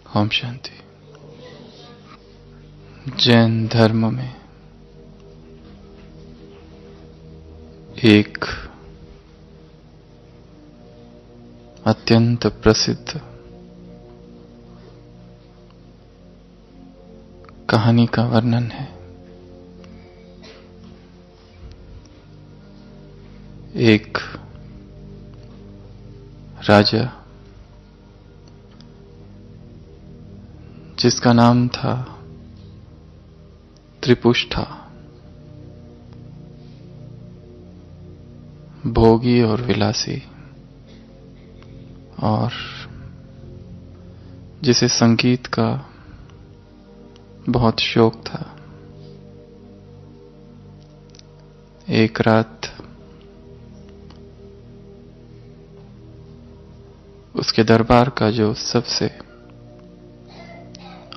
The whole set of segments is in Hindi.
ओम शांति। जैन धर्म में एक अत्यंत प्रसिद्ध कहानी का वर्णन है। एक राजा जिसका नाम था त्रिपुष्टा, भोगी और विलासी, और जिसे संगीत का बहुत शौक था। एक रात उसके दरबार का जो सबसे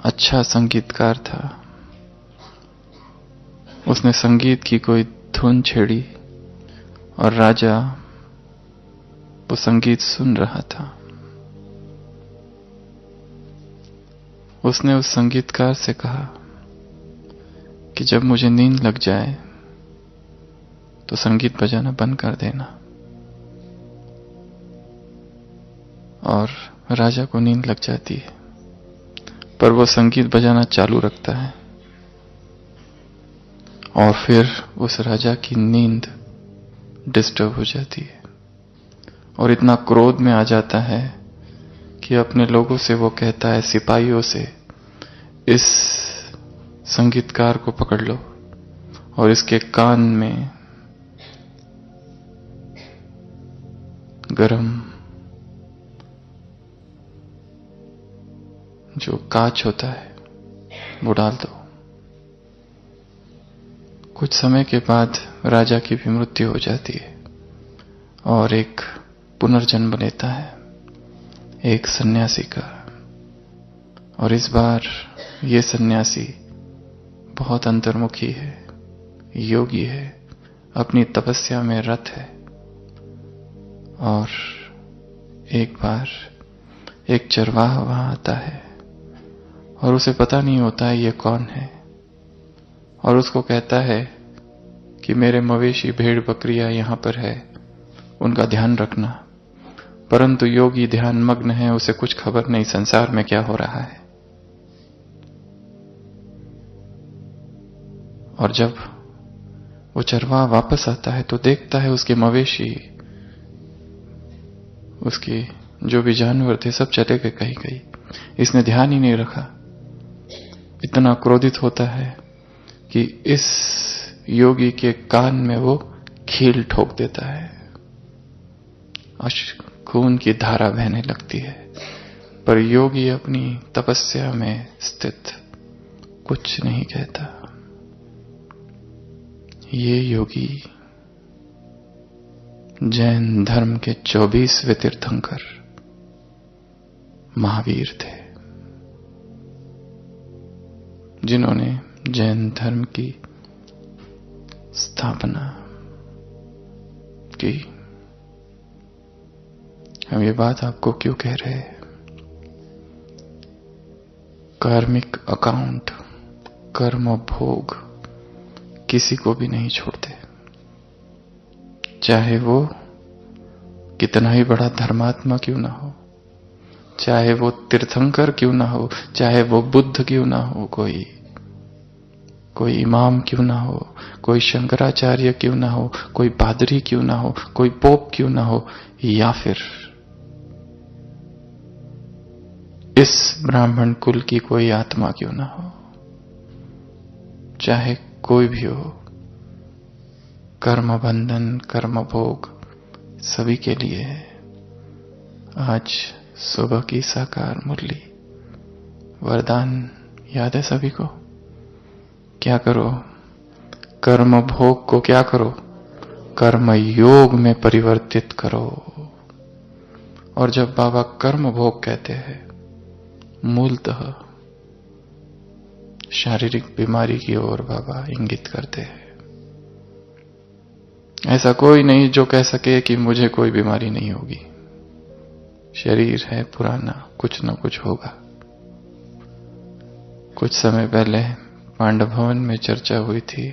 अच्छा संगीतकार था, उसने संगीत की कोई धुन छेड़ी और राजा वो संगीत सुन रहा था। उसने उस संगीतकार से कहा कि जब मुझे नींद लग जाए तो संगीत बजाना बंद कर देना। और राजा को नींद लग जाती है, पर वो संगीत बजाना चालू रखता है और फिर उस राजा की नींद डिस्टर्ब हो जाती है और इतना क्रोध में आ जाता है कि अपने लोगों से वो कहता है, सिपाहियों से, इस संगीतकार को पकड़ लो और इसके कान में गरम जो कांच होता है वो डाल दो। कुछ समय के बाद राजा की भी मृत्यु हो जाती है और एक पुनर्जन्म लेता है एक सन्यासी का। और इस बार ये सन्यासी बहुत अंतर्मुखी है, योगी है, अपनी तपस्या में रत है। और एक बार एक चरवाहा वहां आता है और उसे पता नहीं होता है ये कौन है, और उसको कहता है कि मेरे मवेशी भेड़ बकरियां यहां पर है, उनका ध्यान रखना। परंतु योगी ध्यान मग्न है, उसे कुछ खबर नहीं संसार में क्या हो रहा है। और जब वो चरवाहा वापस आता है तो देखता है उसके मवेशी, उसके जो भी जानवर थे सब चले गए कहीं कहीं। इसने ध्यान ही नहीं रखा। इतना क्रोधित होता है कि इस योगी के कान में वो कील ठोक देता है। खून की धारा बहने लगती है, पर योगी अपनी तपस्या में स्थित कुछ नहीं कहता। ये योगी जैन धर्म के 24वें तीर्थंकर महावीर थे, जिन्होंने जैन धर्म की स्थापना की। हम ये बात आपको क्यों कह रहे हैं? कार्मिक अकाउंट, कर्म भोग किसी को भी नहीं छोड़ते, चाहे वो कितना ही बड़ा धर्मात्मा क्यों ना हो, चाहे वो तीर्थंकर क्यों ना हो, चाहे वो बुद्ध क्यों ना हो, कोई इमाम क्यों ना हो, कोई शंकराचार्य क्यों ना हो, कोई पादरी क्यों ना हो, कोई पोप क्यों ना हो, या फिर इस ब्राह्मण कुल की कोई आत्मा क्यों ना हो, चाहे कोई भी हो, कर्म बंधन, कर्म भोग सभी के लिए है। आज सुबह की साकार मुरली वरदान याद है सभी को? क्या करो? कर्म भोग को क्या करो? कर्म योग में परिवर्तित करो। और जब बाबा कर्म भोग कहते हैं, मूलतः शारीरिक बीमारी की ओर बाबा इंगित करते हैं। ऐसा कोई नहीं जो कह सके कि मुझे कोई बीमारी नहीं होगी। शरीर है पुराना, कुछ न कुछ होगा। कुछ समय पहले पांडव भवन में चर्चा हुई थी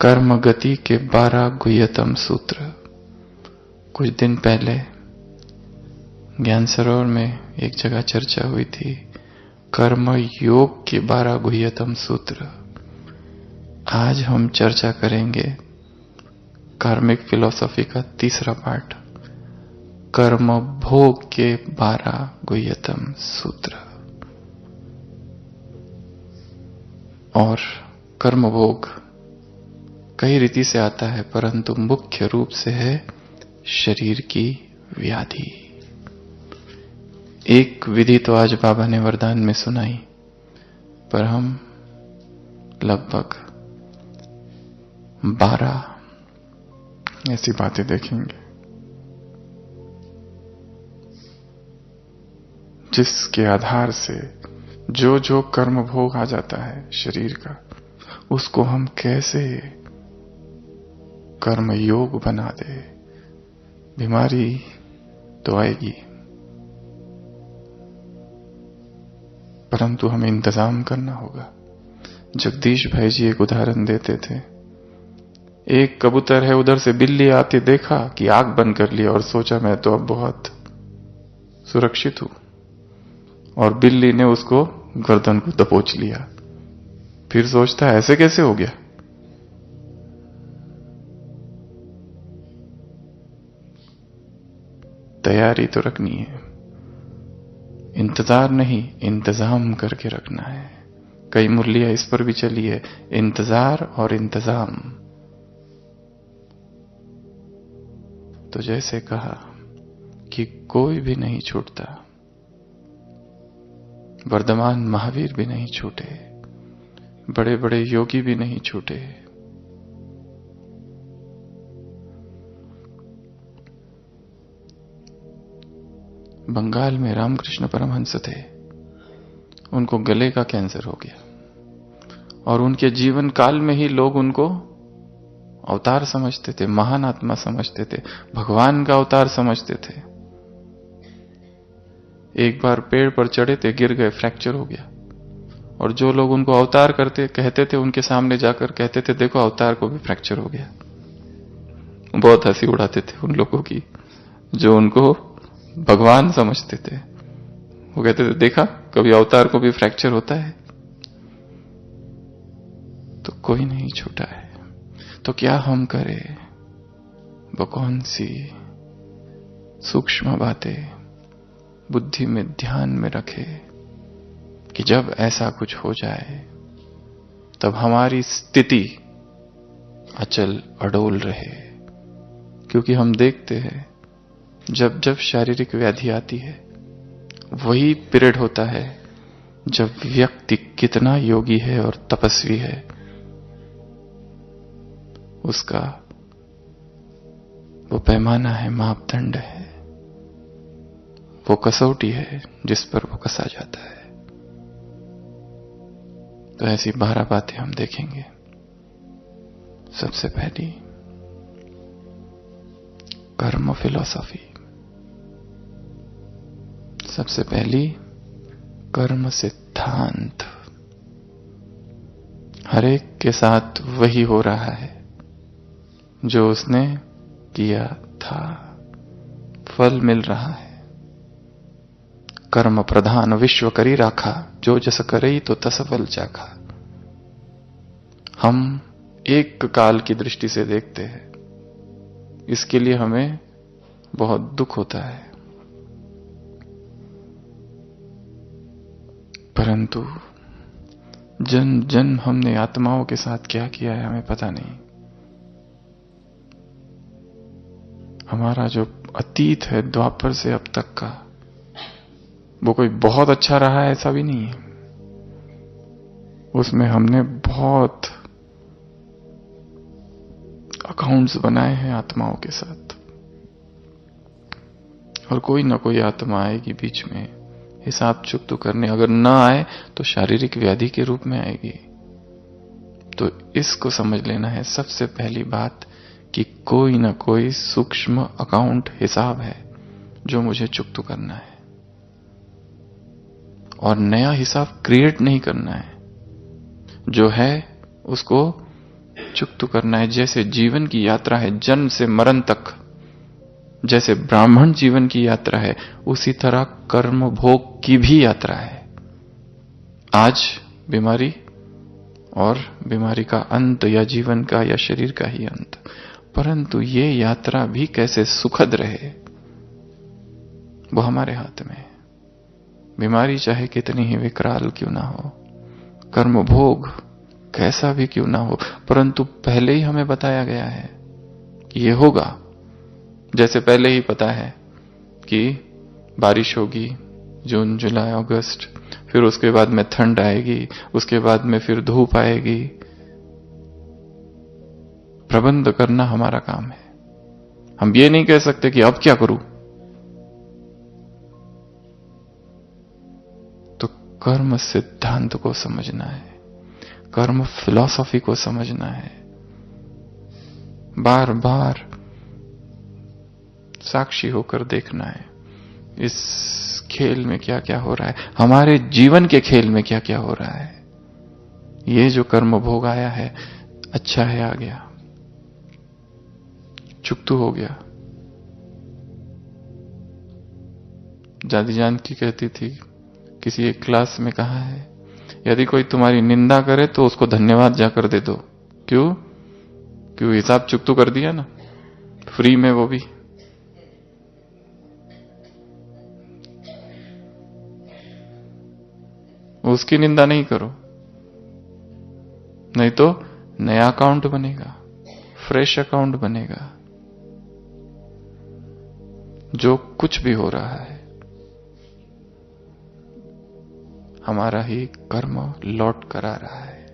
कर्म गति के 12 गुह्यतम सूत्र। कुछ दिन पहले ज्ञान सरोवर में एक जगह चर्चा हुई थी कर्म योग के 12 गुह्यतम सूत्र। आज हम चर्चा करेंगे कार्मिक फिलॉसफी का तीसरा पार्ट, कर्म भोग के 12 गुह्यतम सूत्र। और कर्म भोग कई रीति से आता है, परंतु मुख्य रूप से है शरीर की व्याधि। एक विधि तो आज बाबा ने वरदान में सुनाई, पर हम लगभग 12 ऐसी बातें देखेंगे जिसके आधार से जो जो कर्म भोग आ जाता है शरीर का, उसको हम कैसे कर्म योग बना दे। बीमारी तो आएगी, परंतु हमें इंतजाम करना होगा। जगदीश भाई जी एक उदाहरण देते थे, एक कबूतर है, उधर से बिल्ली आती देखा कि आग बंद कर लिया और सोचा मैं तो अब बहुत सुरक्षित हूं, और बिल्ली ने उसको गर्दन को दबोच लिया। फिर सोचता है ऐसे कैसे हो गया। तैयारी तो रखनी है, इंतजार नहीं, इंतजाम करके रखना है। कई मुरलियां इस पर भी चली है, इंतजार और इंतजाम। तो जैसे कहा कि कोई भी नहीं छूटता, वर्धमान महावीर भी नहीं छूटे, बड़े बड़े योगी भी नहीं छूटे। बंगाल में रामकृष्ण परमहंस थे, उनको गले का कैंसर हो गया, और उनके जीवन काल में ही लोग उनको अवतार समझते थे, महान आत्मा समझते थे, भगवान का अवतार समझते थे। एक बार पेड़ पर चढ़े थे, गिर गए, फ्रैक्चर हो गया, और जो लोग उनको अवतार कहते थे, उनके सामने जाकर कहते थे देखो अवतार को भी फ्रैक्चर हो गया। बहुत हंसी उड़ाते थे उन लोगों की जो उनको भगवान समझते थे। वो कहते थे देखा कभी अवतार को भी फ्रैक्चर होता है। तो कोई नहीं छूटा है, तो क्या हम करें? वो कौन सी सूक्ष्म बातें बुद्धि में ध्यान में रखे कि जब ऐसा कुछ हो जाए तब हमारी स्थिति अचल अडोल रहे। क्योंकि हम देखते हैं जब जब शारीरिक व्याधि आती है, वही पीरियड होता है जब व्यक्ति कितना योगी है और तपस्वी है, उसका वो पैमाना है, मापदंड है, वो कसौटी है जिस पर वो कसा जाता है। तो ऐसी 12 बातें हम देखेंगे। सबसे पहली कर्म फिलॉसफी, सबसे पहली कर्म सिद्धांत। हर एक के साथ वही हो रहा है जो उसने किया था, फल मिल रहा है। कर्म प्रधान विश्व करी राखा, जो जस करई तो तस फल चाखा। हम एक काल की दृष्टि से देखते हैं, इसके लिए हमें बहुत दुख होता है, परंतु जन्म जन्म हमने आत्माओं के साथ क्या किया है हमें पता नहीं। हमारा जो अतीत है द्वापर से अब तक का, वो कोई बहुत अच्छा रहा है ऐसा भी नहीं है। उसमें हमने बहुत अकाउंट्स बनाए हैं आत्माओं के साथ, और कोई ना कोई आत्मा आएगी बीच में हिसाब चुकतो करने। अगर ना आए तो शारीरिक व्याधि के रूप में आएगी। तो इसको समझ लेना है सबसे पहली बात कि कोई ना कोई सूक्ष्म अकाउंट हिसाब है जो मुझे चुकतो करना है। और नया हिसाब क्रिएट नहीं करना है, जो है उसको चुकता करना है। जैसे जीवन की यात्रा है जन्म से मरण तक, जैसे ब्राह्मण जीवन की यात्रा है, उसी तरह कर्म भोग की भी यात्रा है। आज बीमारी, और बीमारी का अंत या जीवन का या शरीर का ही अंत, परंतु ये यात्रा भी कैसे सुखद रहे वो हमारे हाथ में है। बीमारी चाहे कितनी ही विकराल क्यों ना हो, कर्म भोग कैसा भी क्यों ना हो, परंतु पहले ही हमें बताया गया है कि ये होगा। जैसे पहले ही पता है कि बारिश होगी जून जुलाई अगस्त, फिर उसके बाद में ठंड आएगी, उसके बाद में फिर धूप आएगी। प्रबंध करना हमारा काम है। हम ये नहीं कह सकते कि अब क्या करूं। तो कर्म सिद्धांत को समझना है, कर्म फिलॉसफी को समझना है, बार बार साक्षी होकर देखना है इस खेल में क्या क्या हो रहा है, हमारे जीवन के खेल में क्या क्या हो रहा है। ये जो कर्म भोग आया है, अच्छा है आ गया, चुकतू हो गया। दादी जान की कहती थी, किसी एक क्लास में कहा है, यदि कोई तुम्हारी निंदा करे तो उसको धन्यवाद जाकर दे दो। क्यों? क्यों? हिसाब चुकतू कर दिया ना, फ्री में, वो भी। उसकी निंदा नहीं करो, नहीं तो नया अकाउंट बनेगा, फ्रेश अकाउंट बनेगा। जो कुछ भी हो रहा है हमारा ही कर्म लौट कर आ रहा है।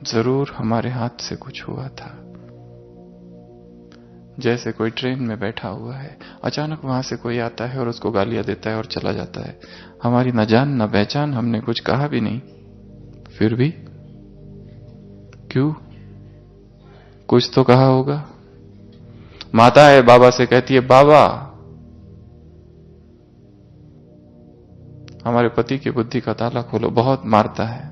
जरूर हमारे हाथ से कुछ हुआ था। जैसे कोई ट्रेन में बैठा हुआ है, अचानक वहां से कोई आता है और उसको गालियां देता है और चला जाता है। हमारी न जान न पहचान, हमने कुछ कहा भी नहीं, फिर भी क्यों? कुछ तो कहा होगा। माता है, बाबा से कहती है, बाबा। हमारे पति की बुद्धि का ताला खोलो, बहुत मारता है।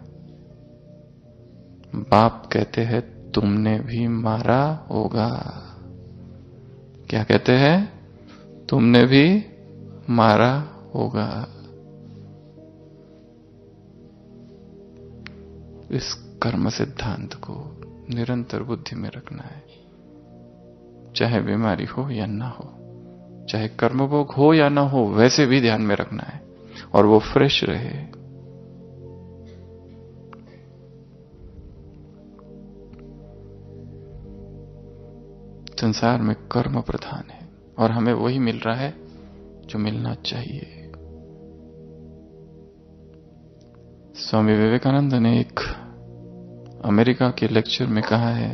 बाप कहते हैं, तुमने भी मारा होगा। क्या कहते हैं? तुमने भी मारा होगा। इस कर्म सिद्धांत को निरंतर बुद्धि में रखना है, चाहे बीमारी हो या ना हो, चाहे कर्मभोग हो या ना हो, वैसे भी ध्यान में रखना है, और वो फ्रेश रहे। संसार में कर्म प्रधान है और हमें वही मिल रहा है जो मिलना चाहिए। स्वामी विवेकानंद ने एक अमेरिका के लेक्चर में कहा है,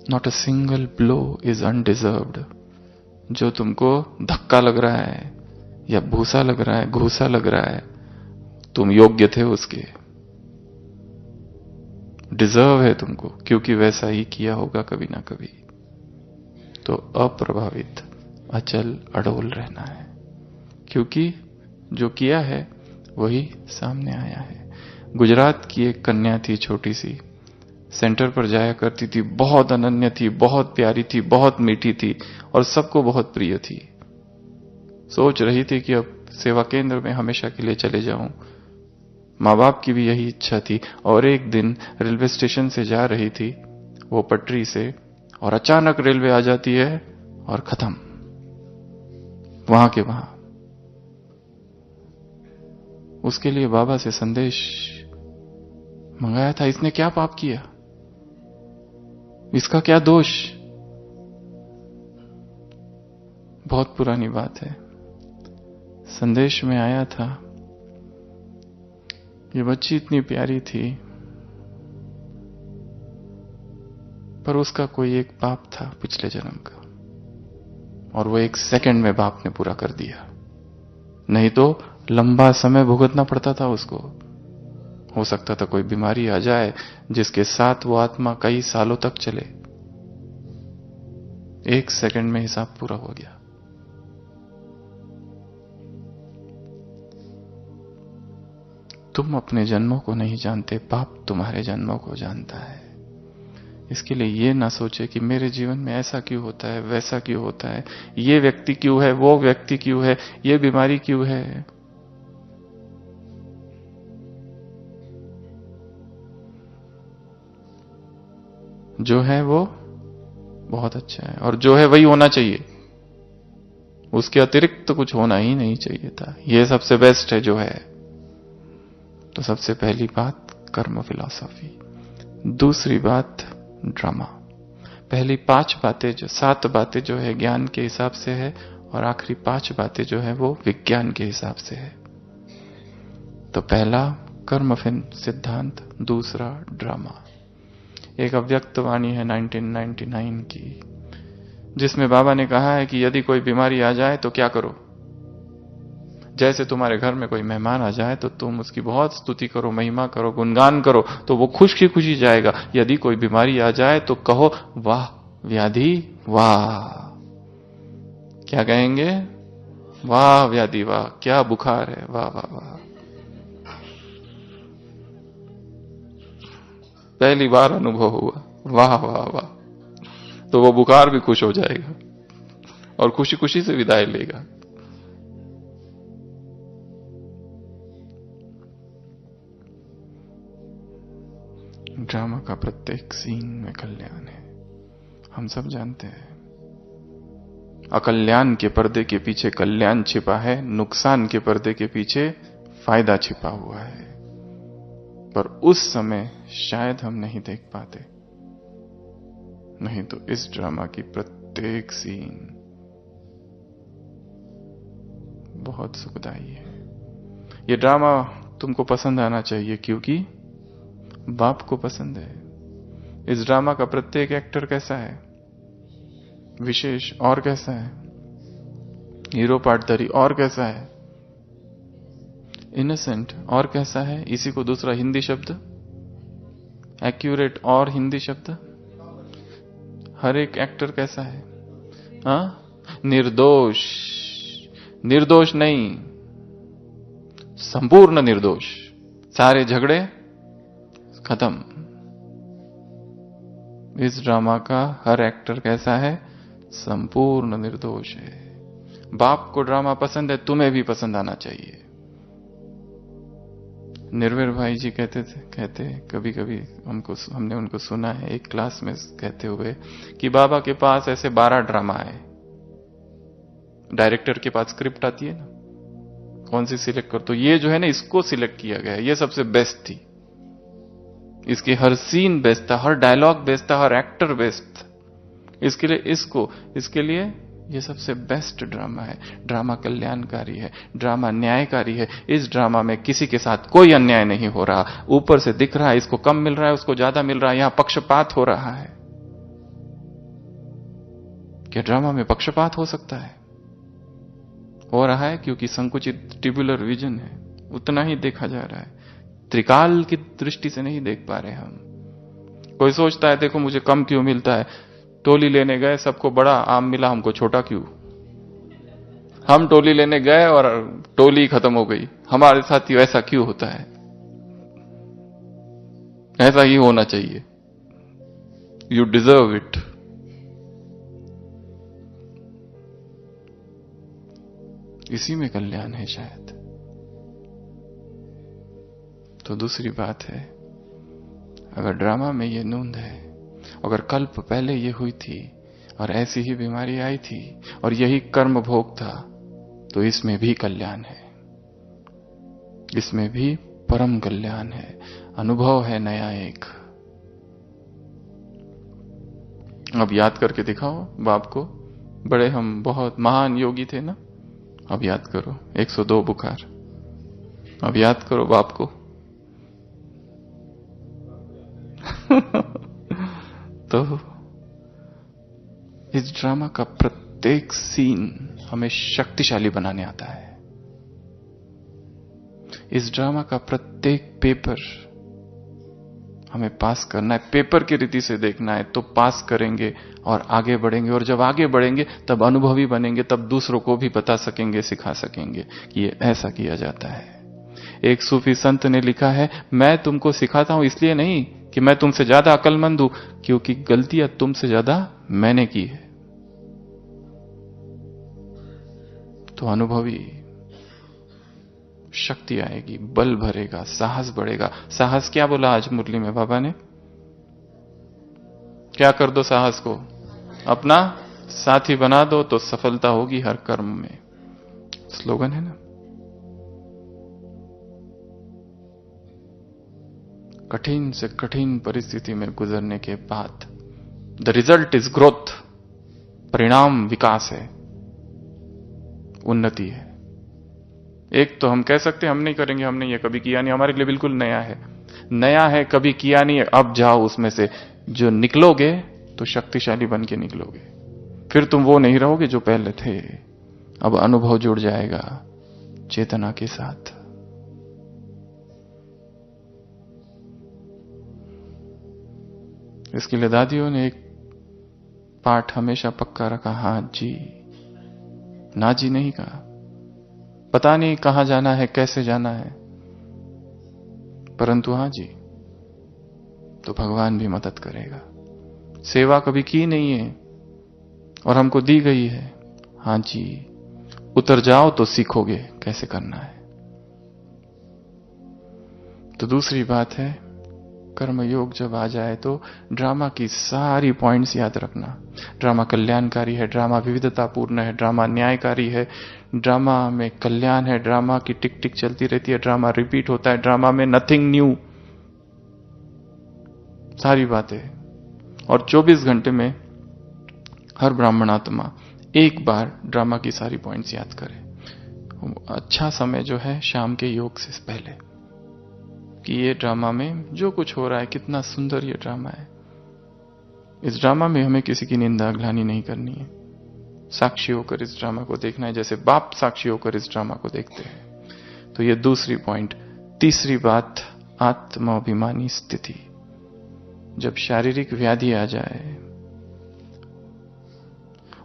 not a single blow is undeserved. जो तुमको धक्का लग रहा है या भूसा लग रहा है, घूसा लग रहा है, तुम योग्य थे उसके, डिजर्व है तुमको, क्योंकि वैसा ही किया होगा कभी ना कभी। तो अप्रभावित, अचल, अडोल रहना है, क्योंकि जो किया है वही सामने आया है। गुजरात की एक कन्या थी, छोटी सी, सेंटर पर जाया करती थी, बहुत अनन्य थी, बहुत प्यारी थी, बहुत मीठी थी और सबको बहुत प्रिय थी। सोच रही थी कि अब सेवा केंद्र में हमेशा के लिए चले जाऊं। माँ बाप की भी यही इच्छा थी। और एक दिन रेलवे स्टेशन से जा रही थी वो पटरी से, और अचानक रेलवे आ जाती है और खत्म, वहां के वहां। उसके लिए बाबा से संदेश मंगाया था, इसने क्या पाप किया, इसका क्या दोष। बहुत पुरानी बात है। संदेश में आया था, ये बच्ची इतनी प्यारी थी, पर उसका कोई एक पाप था पिछले जन्म का, और वो एक सेकंड में बाप ने पूरा कर दिया, नहीं तो लंबा समय भुगतना पड़ता था उसको। हो सकता था कोई बीमारी आ जाए जिसके साथ वो आत्मा कई सालों तक चले। एक सेकंड में हिसाब पूरा हो गया। तुम अपने जन्मों को नहीं जानते, पाप तुम्हारे जन्मों को जानता है। इसके लिए ये ना सोचे कि मेरे जीवन में ऐसा क्यों होता है, वैसा क्यों होता है, ये व्यक्ति क्यों है, वो व्यक्ति क्यों है, ये बीमारी क्यों है। जो है वो बहुत अच्छा है और जो है वही होना चाहिए, उसके अतिरिक्त तो कुछ होना ही नहीं चाहिए था। ये सबसे बेस्ट है जो है। तो सबसे पहली बात कर्म फिलॉसफी, दूसरी बात ड्रामा। पहली 5 बातें जो 7 बातें जो है ज्ञान के हिसाब से है और आखिरी 5 बातें जो है वो विज्ञान के हिसाब से है। तो पहला कर्म सिद्धांत, दूसरा ड्रामा। एक अव्यक्त वाणी है 1999 की, जिसमें बाबा ने कहा है कि यदि कोई बीमारी आ जाए तो क्या करो। जैसे तुम्हारे घर में कोई मेहमान आ जाए तो तुम उसकी बहुत स्तुति करो, महिमा करो, गुणगान करो, तो वो खुशी खुशी जाएगा। यदि कोई बीमारी आ जाए तो कहो वाह व्याधि वाह। क्या कहेंगे? वाह व्याधि वाह, क्या बुखार है, वाह वाह वाह। पहली बार अनुभव हुआ, वाह वाह वाह, तो वो बुखार भी खुश हो जाएगा और खुशी खुशी से विदाई लेगा। ड्रामा का प्रत्येक सीन में कल्याण है, हम सब जानते हैं। अकल्याण के पर्दे के पीछे कल्याण छिपा है, नुकसान के पर्दे के पीछे फायदा छिपा हुआ है, पर उस समय शायद हम नहीं देख पाते। नहीं तो इस ड्रामा की प्रत्येक सीन बहुत सुखदायी है। ये ड्रामा तुमको पसंद आना चाहिए क्योंकि बाप को पसंद है। इस ड्रामा का प्रत्येक एक्टर कैसा है, विशेष और कैसा है, हीरो पार्टधरी और कैसा है, इनोसेंट और कैसा है, इसी को दूसरा हिंदी शब्द एक्यूरेट और हिंदी शब्द, हर एक एक्टर कैसा है, निर्दोष। निर्दोष नहीं, संपूर्ण निर्दोष, सारे झगड़े खत्म। इस ड्रामा का हर एक्टर कैसा है, संपूर्ण निर्दोष है। बाप को ड्रामा पसंद है, तुम्हें भी पसंद आना चाहिए। निर्वीर भाई जी कहते कभी कभी हमने उनको सुना है एक क्लास में कहते हुए कि बाबा के पास ऐसे 12 ड्रामा है। डायरेक्टर के पास स्क्रिप्ट आती है ना, कौन सी सिलेक्ट कर, तो ये जो है ना इसको सिलेक्ट किया गया है, ये सबसे बेस्ट थी। इसकी हर सीन बेस्ट था, हर डायलॉग बेस्ट था, हर एक्टर बेस्ट था। इसके लिए ये सबसे बेस्ट ड्रामा है। ड्रामा कल्याणकारी है, ड्रामा न्यायकारी है। इस ड्रामा में किसी के साथ कोई अन्याय नहीं हो रहा। ऊपर से दिख रहा है इसको कम मिल रहा है, उसको ज्यादा मिल रहा है, यहां पक्षपात हो रहा है। क्या ड्रामा में पक्षपात हो सकता है? हो रहा है क्योंकि संकुचित ट्यूबुलर विजन है, उतना ही देखा जा रहा है, त्रिकाल की दृष्टि से नहीं देख पा रहे हम। कोई सोचता है देखो मुझे कम क्यों मिलता है, टोली लेने गए सबको बड़ा आम मिला, हमको छोटा क्यों? हम टोली लेने गए और टोली खत्म हो गई, हमारे साथ ही ऐसा क्यों होता है? ऐसा ही होना चाहिए, यू डिजर्व इट। इसी में कल्याण है शायद। तो दूसरी बात है, अगर ड्रामा में ये नूंद है, अगर कल्प पहले ये हुई थी और ऐसी ही बीमारी आई थी और यही कर्म भोग था, तो इसमें भी कल्याण है, इसमें भी परम कल्याण है, अनुभव है नया एक। अब याद करके दिखाओ बाप को, बड़े हम बहुत महान योगी थे ना, अब याद करो 102 बुखार, अब याद करो बाप को। तो इस ड्रामा का प्रत्येक सीन हमें शक्तिशाली बनाने आता है। इस ड्रामा का प्रत्येक पेपर हमें पास करना है, पेपर की रीति से देखना है, तो पास करेंगे और आगे बढ़ेंगे, और जब आगे बढ़ेंगे तब अनुभवी बनेंगे, तब दूसरों को भी बता सकेंगे, सिखा सकेंगे कि ये ऐसा किया जाता है। एक सूफी संत ने लिखा है, मैं तुमको सिखाता हूं इसलिए नहीं कि मैं तुमसे ज्यादा अक्लमंद हूं, क्योंकि गलतियां तुमसे ज्यादा मैंने की है। तो अनुभवी शक्ति आएगी, बल भरेगा, साहस बढ़ेगा। साहस क्या बोला आज मुरली में बाबा ने? क्या कर दो साहस को? अपना साथी बना दो तो सफलता होगी हर कर्म में। स्लोगन है ना। कठिन से कठिन परिस्थिति में गुजरने के बाद द रिजल्ट इज ग्रोथ, परिणाम विकास है, उन्नति है। एक तो हम कह सकते हैं हम नहीं करेंगे, हमने ये कभी किया नहीं, हमारे लिए बिल्कुल नया है। नया है, कभी किया नहीं है, अब जाओ उसमें से जो निकलोगे तो शक्तिशाली बन के निकलोगे। फिर तुम वो नहीं रहोगे जो पहले थे। अब अनुभव जुड़ जाएगा चेतना के साथ। इसके लिए दादियों ने एक पाठ हमेशा पक्का रखा, हां जी, ना जी नहीं कहा। पता नहीं कहां जाना है, कैसे जाना है, परंतु हां जी तो भगवान भी मदद करेगा। सेवा कभी की नहीं है और हमको दी गई है, हां जी उतर जाओ तो सीखोगे कैसे करना है। तो दूसरी बात है, कर्मयोग जब आ जाए तो ड्रामा की सारी पॉइंट्स याद रखना। ड्रामा कल्याणकारी है, ड्रामा विविधतापूर्ण है, ड्रामा न्यायकारी है, ड्रामा में कल्याण है, ड्रामा की टिक टिक चलती रहती है, ड्रामा रिपीट होता है, ड्रामा में नथिंग न्यू, सारी बातें। और 24 घंटे में हर ब्राह्मणात्मा एक बार ड्रामा की सारी पॉइंट्स याद करे। अच्छा समय जो है शाम के योग से पहले, कि ये ड्रामा में जो कुछ हो रहा है कितना सुंदर ये ड्रामा है। इस ड्रामा में हमें किसी की निंदा ग्लानि नहीं करनी है, साक्षी होकर इस ड्रामा को देखना है, जैसे बाप साक्षी होकर इस ड्रामा को देखते हैं। तो ये दूसरी पॉइंट। तीसरी बात, आत्माभिमानी स्थिति। जब शारीरिक व्याधि आ जाए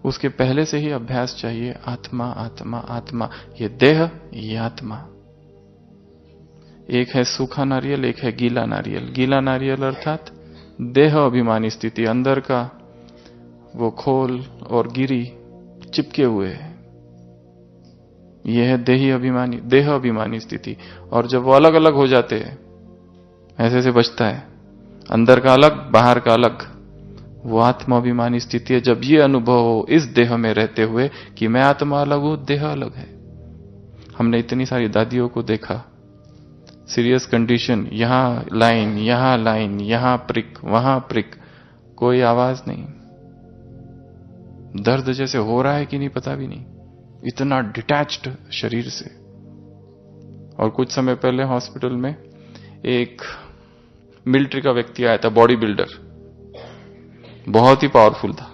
उसके पहले से ही अभ्यास चाहिए, आत्मा आत्मा आत्मा। ये देह, ये आत्मा। एक है सूखा नारियल, एक है गीला नारियल। गीला नारियल अर्थात देह अभिमानी स्थिति, अंदर का वो खोल और गिरी चिपके हुए है, यह है देह अभिमानी स्थिति। और जब वो अलग अलग हो जाते हैं, ऐसे से बचता है, अंदर का अलग बाहर का अलग, वो आत्माभिमानी स्थिति है। जब ये अनुभव हो इस देह में रहते हुए कि मैं आत्मा अलग हूं, देह अलग है। हमने इतनी सारी दादियों को देखा, सीरियस कंडीशन, यहां लाइन, यहां प्रिक, वहां प्रिक, कोई आवाज नहीं, दर्द जैसे हो रहा है कि नहीं पता भी नहीं, इतना डिटैच्ड शरीर से। और कुछ समय पहले हॉस्पिटल में एक मिलिट्री का व्यक्ति आया था, बॉडी बिल्डर, बहुत ही पावरफुल था।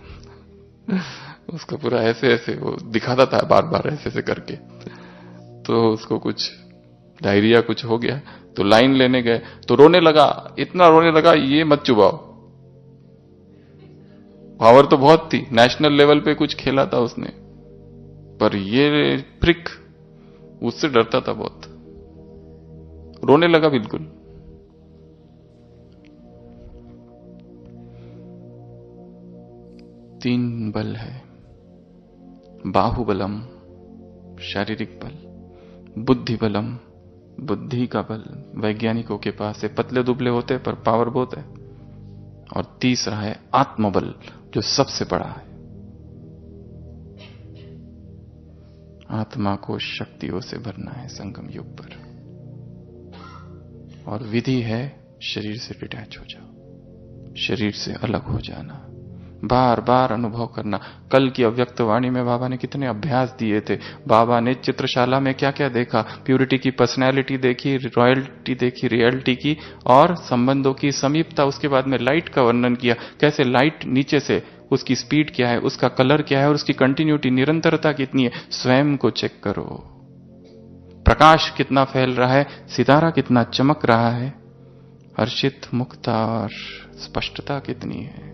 उसका पूरा ऐसे ऐसे वो दिखाता था बार बार ऐसे ऐसे करके। तो उसको कुछ डायरिया कुछ हो गया, तो लाइन लेने गए तो रोने लगा, इतना रोने लगा, ये मत चुबाओ। पावर तो बहुत थी, नेशनल लेवल पे कुछ खेला था उसने, पर ये प्रिक, उससे डरता था बहुत, रोने लगा बिल्कुल। तीन बल है, बाहुबलम शारीरिक बल, बुद्धि बलम बुद्धि का बल वैज्ञानिकों के पास है, पतले दुबले होते हैं पर पावर बहुत है। और तीसरा है आत्मबल, जो सबसे बड़ा है। आत्मा को शक्तियों से भरना है संगम युग पर। और विधि है शरीर से डिटैच हो जाओ, शरीर से अलग हो जाना, बार बार अनुभव करना। कल की अव्यक्त वाणी में बाबा ने कितने अभ्यास दिए थे। बाबा ने चित्रशाला में क्या क्या देखा, प्यूरिटी की पर्सनैलिटी देखी, रॉयल्टी देखी, रियलिटी की, और संबंधों की समीपता। उसके बाद में लाइट का वर्णन किया, कैसे लाइट नीचे से, उसकी स्पीड क्या है, उसका कलर क्या है, और उसकी कंटिन्यूटी, निरंतरता कितनी है। स्वयं को चेक करो, प्रकाश कितना फैल रहा है, सितारा कितना चमक रहा है, हर्षित मुक्ता और स्पष्टता कितनी है।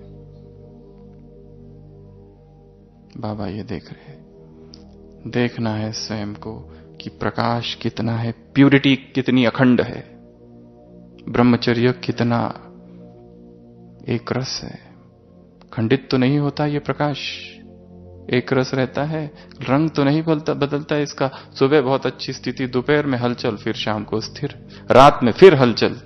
बाबा ये देख रहे हैं। देखना है स्वयं को कि प्रकाश कितना है, प्यूरिटी कितनी अखंड है, ब्रह्मचर्य कितना एक रस है। खंडित तो नहीं होता ये प्रकाश, एक रस रहता है, रंग तो नहीं बदलता इसका। सुबह बहुत अच्छी स्थिति, दोपहर में हलचल, फिर शाम को स्थिर, रात में फिर हलचल।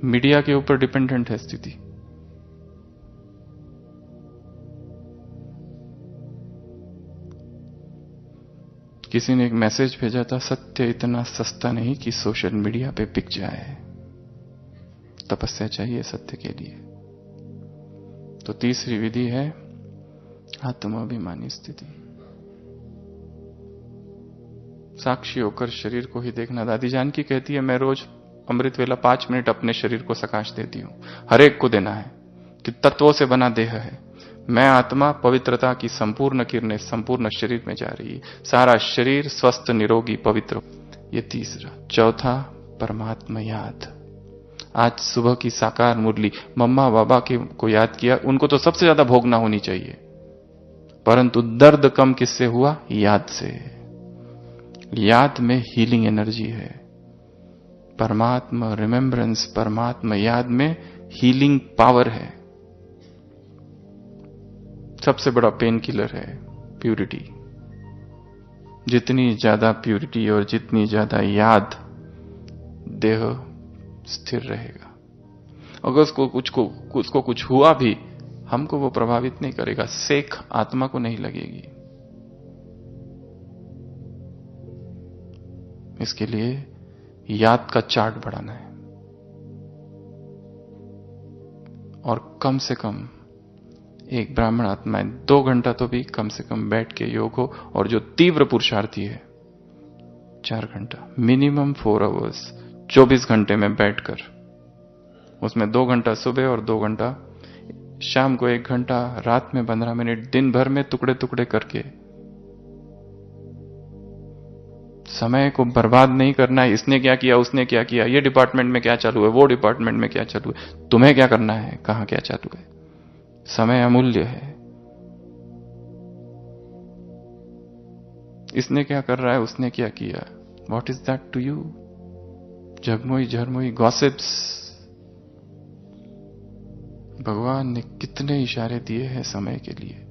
मीडिया के ऊपर डिपेंडेंट है स्थिति। किसी ने एक मैसेज भेजा था, सत्य इतना सस्ता नहीं कि सोशल मीडिया पे बिक जाए, तपस्या चाहिए सत्य के लिए। तो तीसरी विधि है आत्माभिमानी स्थिति। साक्षी होकर शरीर को ही देखना। दादी जानकी कहती है, मैं रोज अमृत वेला 5 मिनट अपने शरीर को सकाश देती हूं। हर एक को देना है कि तत्वों से बना देह है। मैं आत्मा, पवित्रता की संपूर्ण किरणें संपूर्ण शरीर में जा रही है, सारा शरीर स्वस्थ, निरोगी, पवित्र। ये तीसरा। चौथा, परमात्मा याद। आज सुबह की साकार मुरली, मम्मा बाबा को याद किया, उनको तो सबसे ज्यादा भोगना होनी चाहिए, परंतु दर्द कम किससे हुआ? याद से। याद में हीलिंग एनर्जी है। परमात्मा रिमेम्बरेंस, परमात्मा याद में हीलिंग पावर है। सबसे बड़ा पेन किलर है प्यूरिटी। जितनी ज्यादा प्यूरिटी और जितनी ज्यादा याद, देह स्थिर रहेगा। अगर उसको कुछ हुआ भी, हमको वो प्रभावित नहीं करेगा, सेक आत्मा को नहीं लगेगी। इसके लिए याद का चार्ट बढ़ाना है, और कम से कम एक ब्राह्मण आत्माएं 2 घंटा तो भी कम से कम बैठ के योग हो, और जो तीव्र पुरुषार्थी है 4 घंटा, मिनिमम 4 आवर्स, 24 घंटे में बैठकर, उसमें 2 घंटा सुबह और 2 घंटा शाम को, 1 घंटा रात में, 15 मिनट, दिन भर में टुकड़े टुकड़े करके। समय को बर्बाद नहीं करना है, इसने क्या किया, उसने क्या किया, ये डिपार्टमेंट में क्या चालू है, वो डिपार्टमेंट में क्या चालू है, तुम्हें क्या करना है, कहां क्या चालू है। समय अमूल्य है। इसने क्या कर रहा है, उसने क्या किया, what is that to you. झगमुई झरमुई गॉसिप्स। भगवान ने कितने इशारे दिए हैं समय के लिए।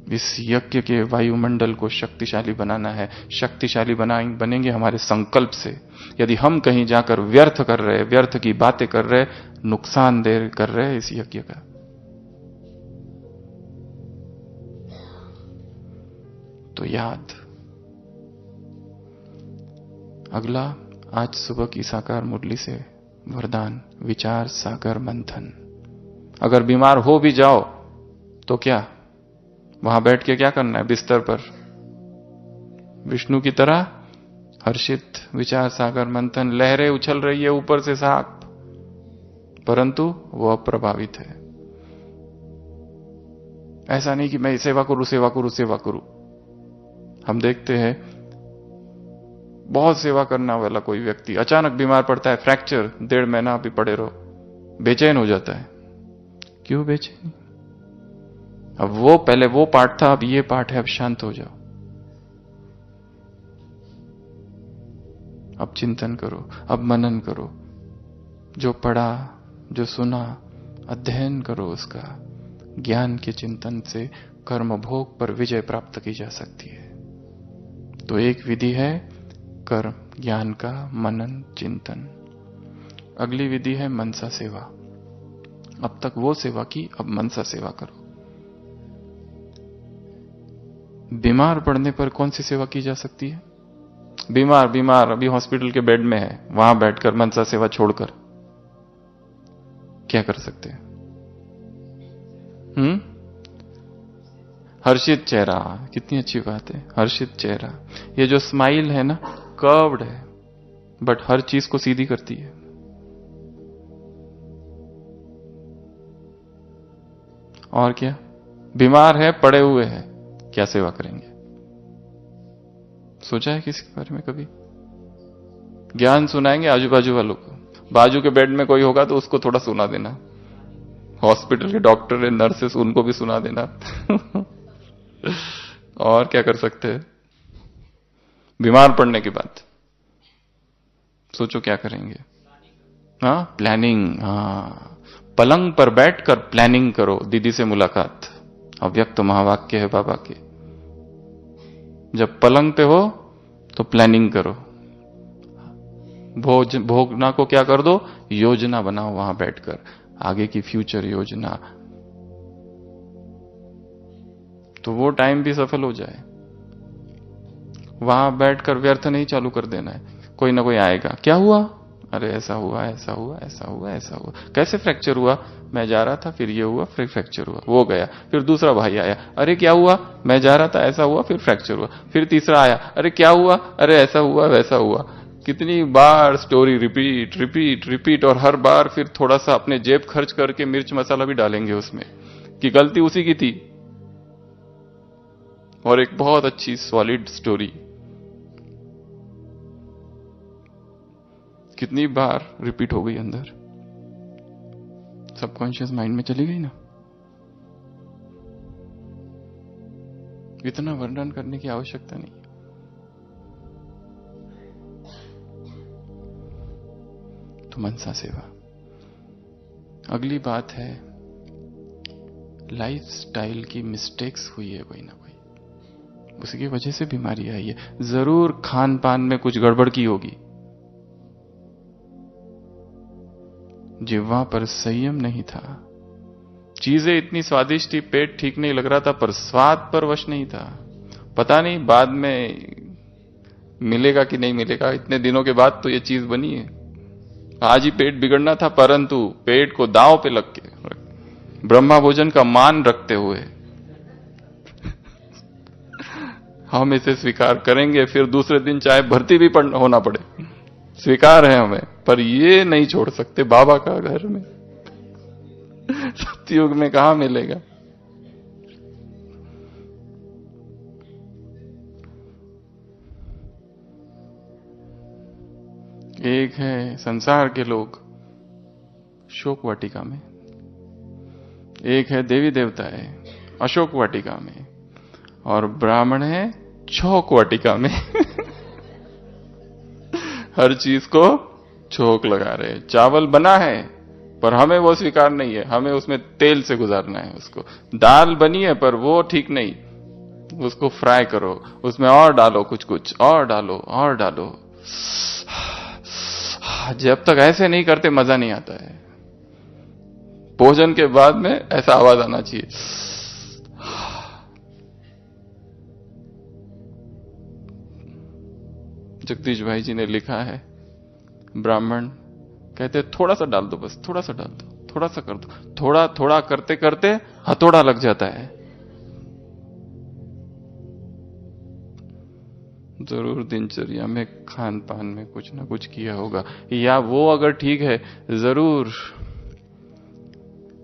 इस यज्ञ के वायुमंडल को शक्तिशाली बनाना है। शक्तिशाली बनेंगे हमारे संकल्प से। यदि हम कहीं जाकर व्यर्थ कर रहे, व्यर्थ की बातें कर रहे, नुकसानदेह कर रहे इस यज्ञ का। तो याद। अगला, आज सुबह की साकार मुरली से वरदान, विचार सागर मंथन। अगर बीमार हो भी जाओ तो क्या, वहां बैठ के क्या करना है, बिस्तर पर विष्णु की तरह हर्षित विचार सागर मंथन। लहरें उछल रही है ऊपर से साफ, परंतु वो अप्रभावित है। ऐसा नहीं कि मैं सेवा करूं, सेवा करूं, सेवा करूं। हम देखते हैं बहुत सेवा करने वाला कोई व्यक्ति अचानक बीमार पड़ता है, फ्रैक्चर, 1.5 महीना भी पड़े रहो, बेचैन हो जाता है। क्यों बेचैन? अब वो पहले वो पार्ट था, अब ये पार्ट है, अब शांत हो जाओ। अब चिंतन करो, अब मनन करो, जो पढ़ा, जो सुना, अध्ययन करो उसका। ज्ञान के चिंतन से कर्म भोग पर विजय प्राप्त की जा सकती है। तो एक विधि है कर्म, ज्ञान का मनन चिंतन। अगली विधि है मनसा सेवा। अब तक वो सेवा की, अब मनसा सेवा करो। बीमार पड़ने पर कौन सी सेवा की जा सकती है? बीमार अभी हॉस्पिटल के बेड में है, वहां बैठकर मनसा सेवा छोड़कर क्या कर सकते हैं? हर्षित चेहरा, कितनी अच्छी बात है, हर्षित चेहरा। ये जो स्माइल है ना, कर्व्ड है, बट हर चीज को सीधी करती है। और क्या, बीमार है, पड़े हुए हैं, क्या सेवा करेंगे? सोचा है किसी के बारे में कभी? ज्ञान सुनाएंगे आजू बाजू वालों को। बाजू के बेड में कोई होगा तो उसको थोड़ा सुना देना। हॉस्पिटल के डॉक्टर है, नर्सेस, उनको भी सुना देना। और क्या कर सकते हैं? बीमार पड़ने के बाद सोचो क्या करेंगे? हाँ, प्लानिंग। हाँ, पलंग पर बैठकर प्लानिंग करो दीदी से मुलाकात। अव्यक्त महावाक्य है बाबा के। जब पलंग पे हो तो प्लानिंग करो। भोगना को क्या कर दो? योजना बनाओ वहां बैठकर, आगे की फ्यूचर योजना, तो वो टाइम भी सफल हो जाए। वहां बैठकर व्यर्थ नहीं चालू कर देना है। कोई ना कोई आएगा, क्या हुआ? अरे ऐसा हुआ, ऐसा हुआ, ऐसा हुआ, ऐसा हुआ। कैसे फ्रैक्चर हुआ? मैं जा रहा था, फिर ये हुआ, फिर फ्रैक्चर हुआ। वो गया, फिर दूसरा भाई आया, अरे क्या हुआ? मैं जा रहा था, ऐसा हुआ, फिर फ्रैक्चर हुआ। फिर तीसरा आया, अरे क्या हुआ? अरे ऐसा हुआ, वैसा हुआ। कितनी बार स्टोरी रिपीट रिपीट रिपीट, और हर बार फिर थोड़ा सा अपने जेब खर्च करके मिर्च मसाला भी डालेंगे उसमें कि गलती उसी की थी। और एक बहुत अच्छी सॉलिड स्टोरी कितनी बार रिपीट हो गई अंदर, सबकॉन्शियस माइंड में चली गई ना। इतना वर्णन करने की आवश्यकता नहीं। तो मनसा सेवा। अगली बात है, लाइफस्टाइल की मिस्टेक्स हुई है कोई ना कोई, उसकी वजह से बीमारी आई है। जरूर खान पान में कुछ गड़बड़ की होगी, जिह्वा पर संयम नहीं था, चीजें इतनी स्वादिष्ट थी, पेट ठीक नहीं लग रहा था, पर स्वाद पर वश नहीं था। पता नहीं बाद में मिलेगा कि नहीं मिलेगा, इतने दिनों के बाद तो ये चीज बनी है। आज ही पेट बिगड़ना था, परंतु पेट को दांव पे लग के ब्रह्मा भोजन का मान रखते हुए हम इसे स्वीकार करेंगे। फिर दूसरे दिन चाहे भर्ती भी होना पड़े, स्वीकार है हमें, पर ये नहीं छोड़ सकते बाबा का घर में। सत्युग में कहां मिलेगा? एक है संसार के लोग शोक वाटिका में, एक है देवी देवता है अशोक वाटिका में, और ब्राह्मण है छौक वाटिका में। हर चीज को छोक लगा रहे। चावल बना है पर हमें वो स्वीकार नहीं है, हमें उसमें तेल से गुजारना है उसको। दाल बनी है पर वो ठीक नहीं, उसको फ्राई करो, उसमें और डालो, कुछ कुछ और डालो और डालो। जब तक ऐसे नहीं करते मजा नहीं आता है। भोजन के बाद में ऐसा आवाज आना चाहिए। जगदीश भाई जी ने लिखा है, ब्राह्मण कहते थोड़ा सा डाल दो, बस थोड़ा सा डाल दो, थोड़ा सा कर दो, थोड़ा थोड़ा करते करते हथौड़ा लग जाता है। जरूर दिनचर्या में खान पान में कुछ ना कुछ किया होगा, या वो अगर ठीक है जरूर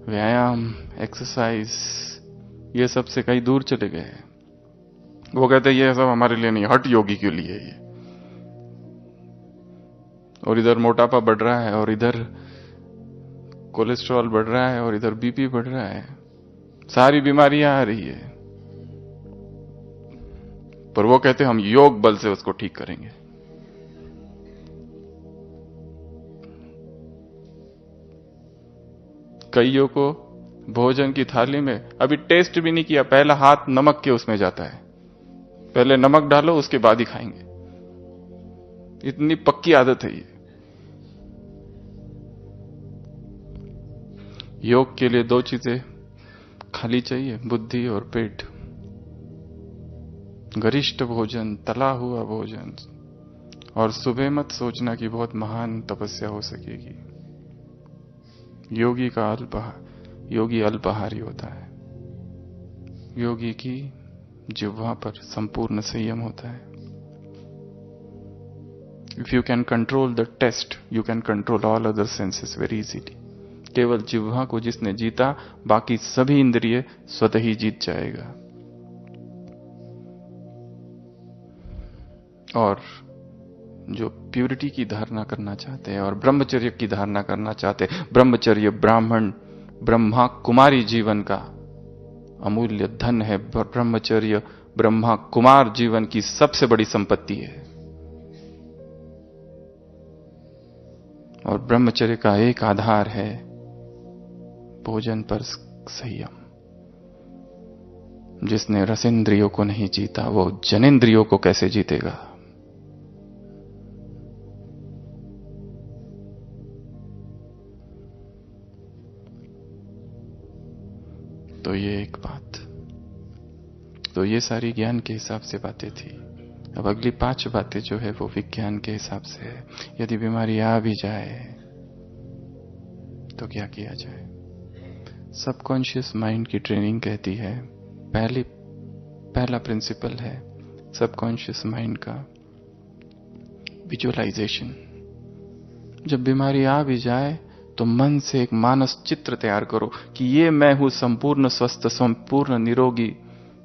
व्यायाम एक्सरसाइज ये सब से कहीं दूर चले गए। वो कहते ये सब हमारे लिए नहीं, हठ योगी के लिए ये। और इधर मोटापा बढ़ रहा है, और इधर कोलेस्ट्रॉल बढ़ रहा है, और इधर बीपी बढ़ रहा है, सारी बीमारियां आ रही है। पर वो कहते हम योग बल से उसको ठीक करेंगे। कईयों को भोजन की थाली में अभी टेस्ट भी नहीं किया, पहला हाथ नमक के उसमें जाता है, पहले नमक डालो उसके बाद ही खाएंगे। इतनी पक्की आदत है ये। योग के लिए दो चीजें खाली चाहिए, बुद्धि और पेट। गरिष्ठ भोजन, तला हुआ भोजन, और सुबह मत सोचना कि बहुत महान तपस्या हो सकेगी। योगी अल्पाहारी होता है। योगी की जिह्वा पर संपूर्ण संयम होता है। If you can control the taste, you can control all other senses very easily. केवल जिह्वा को जिसने जीता, बाकी सभी इंद्रिय स्वतः ही जीत जाएगा। और जो प्यूरिटी की धारणा करना चाहते हैं और ब्रह्मचर्य की धारणा करना चाहते हैं, ब्रह्मचर्य ब्राह्मण ब्रह्मा कुमारी जीवन का अमूल्य धन है। ब्रह्मचर्य ब्रह्मा कुमार जीवन की सबसे बड़ी संपत्ति है। और ब्रह्मचर्य का एक आधार है भोजन पर संयम। जिसने रसेंद्रियों को नहीं जीता वो जनेंद्रियों को कैसे जीतेगा। तो ये एक बात, तो ये सारी ज्ञान के हिसाब से बातें थी। अब अगली 5 बातें जो है वो विज्ञान के हिसाब से है। यदि बीमारी आ भी जाए तो क्या किया जाए। सबकॉन्शियस माइंड की ट्रेनिंग कहती है, पहला प्रिंसिपल है सबकॉन्शियस माइंड का विजुअलाइजेशन। जब बीमारी आ भी जाए तो मन से एक मानस चित्र तैयार करो कि ये मैं हूं, संपूर्ण स्वस्थ, संपूर्ण निरोगी,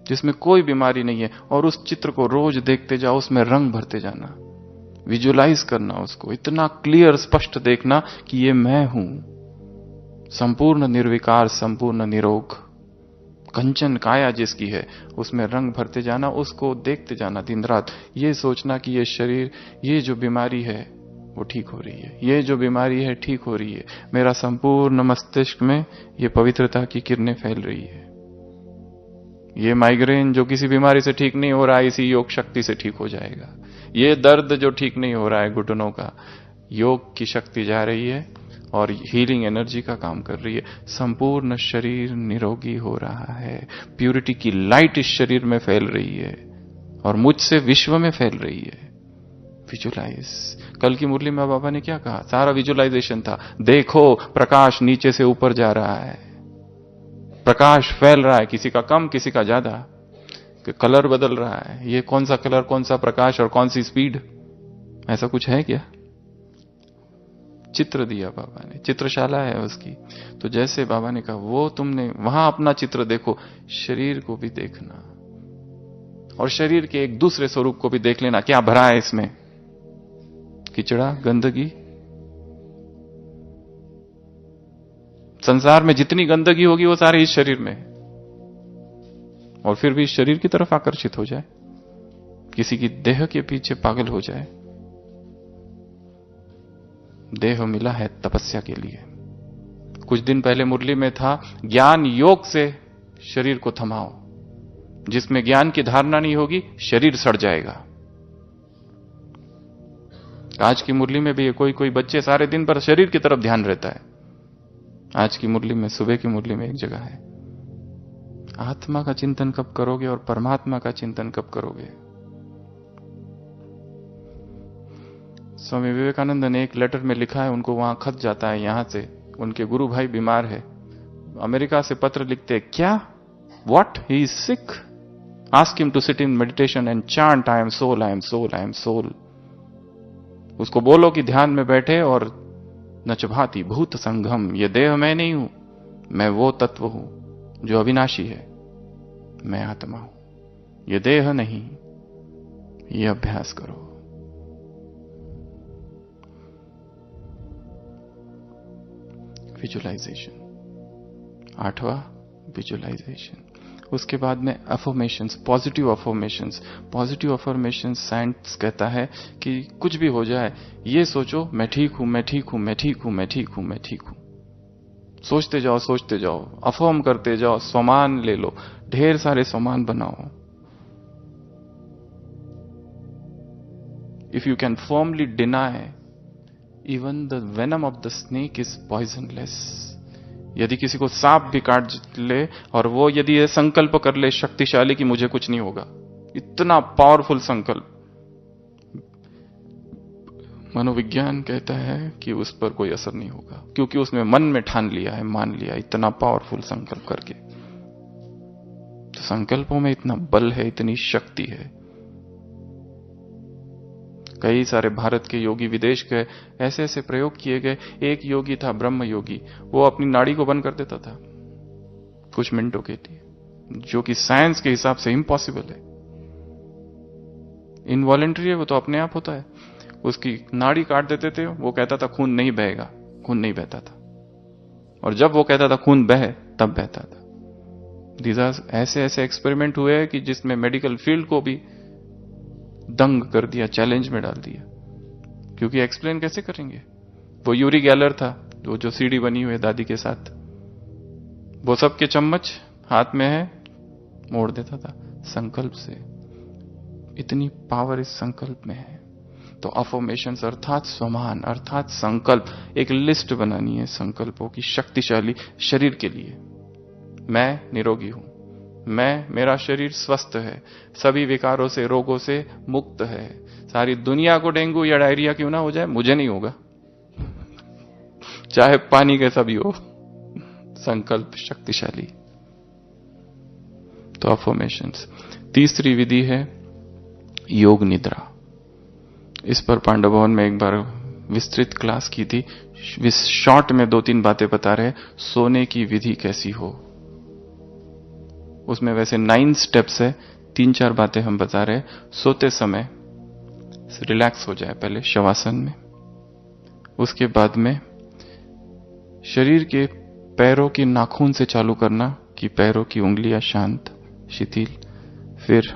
जिसमें कोई बीमारी नहीं है। और उस चित्र को रोज देखते जाओ, उसमें रंग भरते जाना, विजुअलाइज करना उसको, इतना क्लियर स्पष्ट देखना कि ये मैं हूं, संपूर्ण निर्विकार, संपूर्ण निरोग, कंचन काया जिसकी है, उसमें रंग भरते जाना, उसको देखते जाना दिन रात। ये सोचना कि ये शरीर, ये जो बीमारी है वो ठीक हो रही है, ये जो बीमारी है ठीक हो रही है। मेरा संपूर्ण मस्तिष्क में ये पवित्रता की किरणें फैल रही है। ये माइग्रेन जो किसी बीमारी से ठीक नहीं हो रहा है, इसी योग शक्ति से ठीक हो जाएगा। ये दर्द जो ठीक नहीं हो रहा है घुटनों का, योग की शक्ति जा रही है और हीलिंग एनर्जी का काम कर रही है। संपूर्ण शरीर निरोगी हो रहा है। प्यूरिटी की लाइट इस शरीर में फैल रही है और मुझसे विश्व में फैल रही है। विजुलाइज। कल की मुरली में बाबा ने क्या कहा, सारा विजुलाइजेशन था। देखो प्रकाश नीचे से ऊपर जा रहा है, प्रकाश फैल रहा है, किसी का कम किसी का ज्यादा, कलर बदल रहा है। ये कौन सा कलर, कौन सा प्रकाश और कौन सी स्पीड, ऐसा कुछ है क्या। चित्र दिया बाबा ने, चित्रशाला है उसकी। तो जैसे बाबा ने कहा वो तुमने वहां अपना चित्र देखो, शरीर को भी देखना और शरीर के एक दूसरे स्वरूप को भी देख लेना। क्या भरा है इसमें, किचड़ा, गंदगी। संसार में जितनी गंदगी होगी वो सारे इस शरीर में, और फिर भी इस शरीर की तरफ आकर्षित हो जाए, किसी की देह के पीछे पागल हो जाए। देह मिला है तपस्या के लिए। कुछ दिन पहले मुरली में था, ज्ञान योग से शरीर को थमाओ। जिसमें ज्ञान की धारणा नहीं होगी शरीर सड़ जाएगा। आज की मुरली में भी कोई कोई बच्चे सारे दिन पर शरीर की तरफ ध्यान रहता है। आज की मुरली में, सुबह की मुरली में एक जगह है, आत्मा का चिंतन कब करोगे और परमात्मा का चिंतन कब करोगे। स्वामी विवेकानंद ने एक लेटर में लिखा है, उनको वहां खत जाता है, यहां से उनके गुरु भाई बीमार है, अमेरिका से पत्र लिखते हैं, क्या, what, he is sick, ask him to sit in meditation and chant I am soul, I am soul, I am soul. उसको बोलो कि ध्यान में बैठे और नचभाति भूत संगम, ये देह मैं नहीं हूं, मैं वो तत्व हूं जो अविनाशी है, मैं आत्मा हूं, ये देह नहीं। ये अभ्यास करो। विजुलाइजेशन, 8वां विजुलाइजेशन। उसके बाद में affirmations, positive affirmations. Positive affirmations science कहता है कि कुछ भी हो जाए ये सोचो, मैं ठीक हूं, मैं ठीक हूं, मैं ठीक हूं, मैं ठीक हूं, मैं ठीक हूं। सोचते जाओ, सोचते जाओ, अफर्म करते जाओ। स्वमान ले लो, ढेर सारे स्वमान बनाओ। If you can firmly deny even the venom of the snake is poisonless. यदि किसी को सांप भी काट ले और वो यदि ये संकल्प कर ले शक्तिशाली कि मुझे कुछ नहीं होगा, इतना पावरफुल संकल्प, मनोविज्ञान कहता है कि उस पर कोई असर नहीं होगा, क्योंकि उसने मन में ठान लिया है, मान लिया, इतना पावरफुल संकल्प करके। तो संकल्पों में इतना बल है, इतनी शक्ति है। कई सारे भारत के योगी, विदेश के ऐसे ऐसे प्रयोग किए गए। एक योगी था ब्रह्म योगी, वो अपनी नाड़ी को बंद कर देता था कुछ मिनटों के लिए, जो कि साइंस के हिसाब से इम्पॉसिबल है। इनवॉलेंट्री है, वो तो अपने आप होता है। उसकी नाड़ी काट देते थे, वो कहता था खून नहीं बहेगा, खून नहीं बहता था। और जब वो कहता था खून बहे, तब बहता था। ऐसे ऐसे एक्सपेरिमेंट हुए हैं कि जिसमें मेडिकल फील्ड को भी दंग कर दिया, चैलेंज में डाल दिया। क्योंकि एक्सप्लेन कैसे करेंगे? वो यूरी गैलर था, वो जो सीडी बनी हुई है दादी के साथ, वो सबके चम्मच हाथ में है, मोड़ देता था संकल्प से। इतनी पावर इस संकल्प में है। तो अफर्मेशंस अर्थात स्वमान अर्थात संकल्प, एक लिस्ट बनानी है संकल्पों की शक्तिशाली शरीर के लिए। मैं निरोगी हूं, मेरा शरीर स्वस्थ है, सभी विकारों से रोगों से मुक्त है। सारी दुनिया को डेंगू या डायरिया क्यों ना हो जाए, मुझे नहीं होगा, चाहे पानी कैसा भी हो। संकल्प शक्तिशाली। तो अफर्मेशंस। तीसरी विधि है योग निद्रा। इस पर पांडव भवन में एक बार विस्तृत क्लास की थी। शॉर्ट में 2-3 बातें बता रहे, सोने की विधि कैसी हो। उसमें वैसे 9 स्टेप्स है, 3-4 बातें हम बता रहे। सोते समय रिलैक्स हो जाए पहले शवासन में, उसके बाद में शरीर के पैरों की नाखून से चालू करना कि पैरों की उंगलियां शांत शिथिल, फिर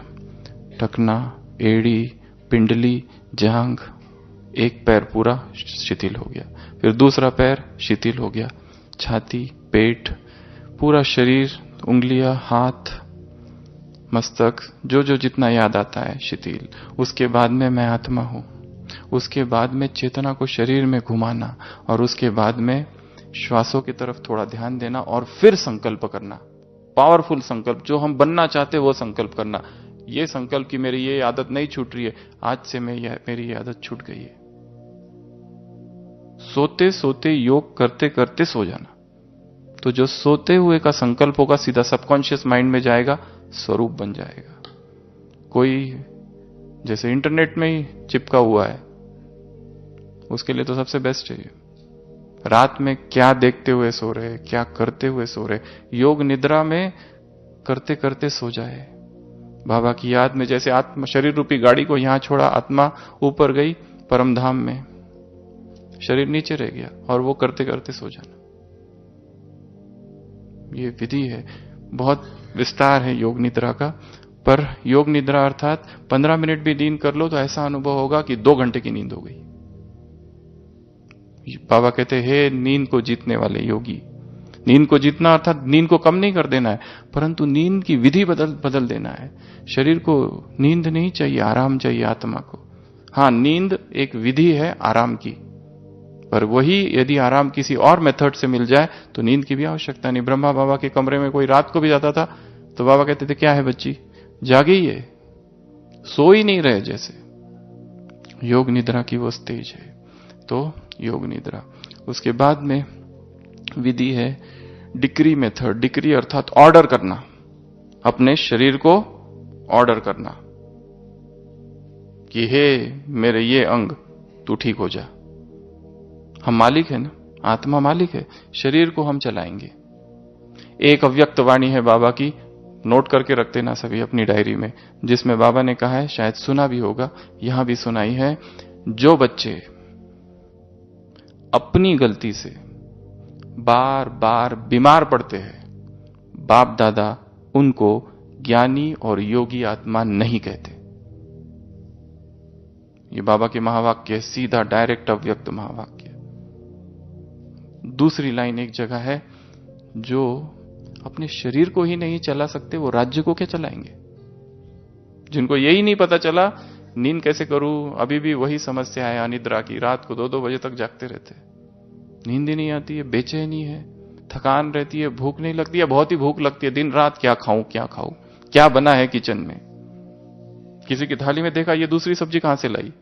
टखना, एड़ी, पिंडली, जांघ, एक पैर पूरा शिथिल हो गया, फिर दूसरा पैर शिथिल हो गया, छाती, पेट, पूरा शरीर, उंगलियां, हाथ, मस्तक, जो जो जितना याद आता है शिथिल। उसके बाद में मैं आत्मा हूं, उसके बाद में चेतना को शरीर में घुमाना, और उसके बाद में श्वासों की तरफ थोड़ा ध्यान देना, और फिर संकल्प करना, पावरफुल संकल्प, जो हम बनना चाहते वो संकल्प करना। ये संकल्प कि मेरी ये आदत नहीं छूट रही है, आज से मेरी ये आदत छूट गई है। सोते सोते योग करते करते सो जाना, तो जो सोते हुए का संकल्प होगा सीधा सबकॉन्शियस माइंड में जाएगा, स्वरूप बन जाएगा। कोई जैसे इंटरनेट में ही चिपका हुआ है, उसके लिए तो सबसे बेस्ट है ये। रात में क्या देखते हुए सो रहे, क्या करते हुए सो रहे, योग निद्रा में करते करते सो जाए। बाबा की याद में जैसे आत्मा शरीर रूपी गाड़ी को यहां छोड़ा, आत्मा ऊपर गई परम धाम में, शरीर नीचे रह गया, और वो करते करते सो जाना। ये विधि है, बहुत विस्तार है योग निद्रा का। पर योग निद्रा अर्थात 15 मिनट भी नींद कर लो तो ऐसा अनुभव होगा कि 2 घंटे की नींद हो गई। बाबा कहते हैं, हे नींद को जीतने वाले योगी, नींद को जीतना अर्थात नींद को कम नहीं कर देना है, परंतु नींद की विधि बदल देना है। शरीर को नींद नहीं चाहिए, आराम चाहिए आत्मा को। हाँ, नींद एक विधि है आराम की, पर वही यदि आराम किसी और मेथड से मिल जाए तो नींद की भी आवश्यकता नहीं। ब्रह्मा बाबा के कमरे में कोई रात को भी जाता था तो बाबा कहते थे, क्या है बच्ची, जागी है, सो ही नहीं रहे जैसे। योग निद्रा की वो स्टेज है, तो योग निद्रा। उसके बाद में विधि है डिक्री मेथड। डिक्री अर्थात ऑर्डर करना, अपने शरीर को ऑर्डर करना कि हे मेरे ये अंग तू ठीक हो जा। हम मालिक है ना, आत्मा मालिक है, शरीर को हम चलाएंगे। एक अव्यक्त वाणी है बाबा की, नोट करके रख देना सभी अपनी डायरी में, जिसमें बाबा ने कहा है, शायद सुना भी होगा, यहां भी सुनाई है, जो बच्चे अपनी गलती से बार बार बीमार पड़ते हैं, बाप दादा उनको ज्ञानी और योगी आत्मा नहीं कहते। ये बाबा के महावाक्य है, सीधा डायरेक्ट अव्यक्त महावाक्य। दूसरी लाइन एक जगह है, जो अपने शरीर को ही नहीं चला सकते वो राज्य को क्या चलाएंगे। जिनको यही नहीं पता चला नींद कैसे करूं, अभी भी वही समस्या है अनिद्रा की, रात को 2-2 बजे तक जागते रहते, नींद ही नहीं आती है, बेचैनी है, थकान रहती है, भूख नहीं लगती है, बहुत ही भूख लगती है, दिन रात क्या खाऊं क्या खाऊं, क्या बना है किचन में। किसी की थाली में देखा ये दूसरी सब्जी कहां से लाई,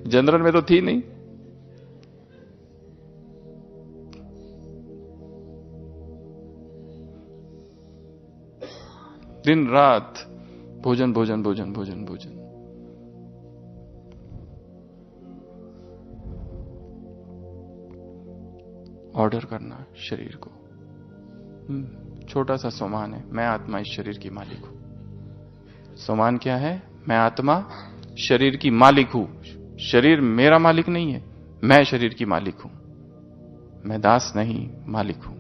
जनरल में तो थी नहीं। दिन रात भोजन भोजन भोजन भोजन भोजन। ऑर्डर करना शरीर को। छोटा सा सोमान है, मैं आत्मा इस शरीर की मालिक हूं। सोमान क्या है, मैं आत्मा शरीर की मालिक हूं। शरीर मेरा मालिक नहीं है, मैं शरीर की मालिक हूं। मैं दास नहीं, मालिक हूं।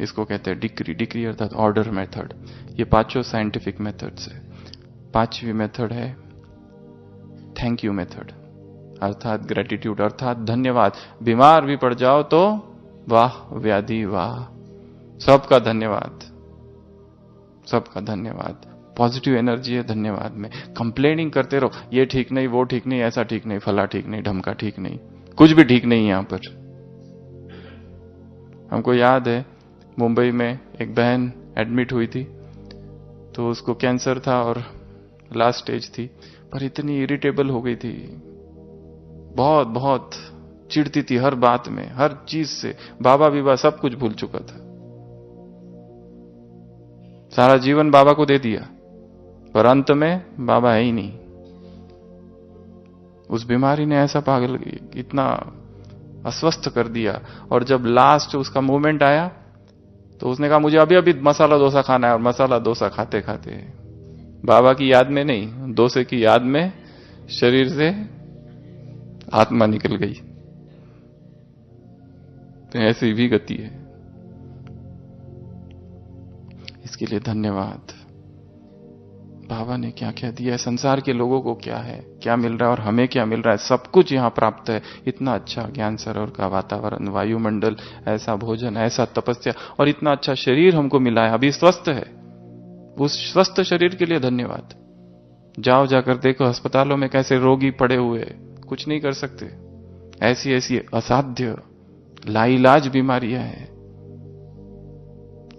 इसको कहते हैं डिक्री। डिक्री अर्थात ऑर्डर मेथड। ये पांचों साइंटिफिक मेथड्स है। पांचवी मेथड है थैंक यू मेथड, अर्थात ग्रेटिट्यूड, अर्थात धन्यवाद। बीमार भी पड़ जाओ तो वाह व्याधि वाह, सबका धन्यवाद, सबका धन्यवाद। पॉजिटिव एनर्जी है धन्यवाद में। कंप्लेनिंग करते रहो, ये ठीक नहीं, वो ठीक नहीं, ऐसा ठीक नहीं, फला ठीक नहीं, ढमका ठीक नहीं, कुछ भी ठीक नहीं यहां पर। हमको याद है मुंबई में एक बहन एडमिट हुई थी, तो उसको कैंसर था और लास्ट स्टेज थी, पर इतनी इरिटेबल हो गई थी, बहुत बहुत चिढ़ती थी हर बात में, हर चीज से। बाबा बीबा सब कुछ भूल चुका था, सारा जीवन बाबा को दे दिया, पर अंत में बाबा है ही नहीं। उस बीमारी ने ऐसा पागल, इतना अस्वस्थ कर दिया। और जब लास्ट उसका मोमेंट आया तो उसने कहा मुझे अभी अभी मसाला डोसा खाना है, और मसाला डोसा खाते खाते बाबा की याद में नहीं, डोसे की याद में शरीर से आत्मा निकल गई। तो ऐसी भी गति है। इसके लिए धन्यवाद। बाबा ने क्या क्या दिया है, संसार के लोगों को क्या है, क्या मिल रहा है और हमें क्या मिल रहा है, सब कुछ यहां प्राप्त है। इतना अच्छा ज्ञान सरोवर का वातावरण, वायुमंडल, ऐसा भोजन, ऐसा तपस्या, और इतना अच्छा शरीर हमको मिला है, अभी स्वस्थ है। उस स्वस्थ शरीर के लिए धन्यवाद। जाओ जाकर देखो अस्पतालों में कैसे रोगी पड़े हुए, कुछ नहीं कर सकते, ऐसी ऐसी असाध्य लाइलाज बीमारियां हैं,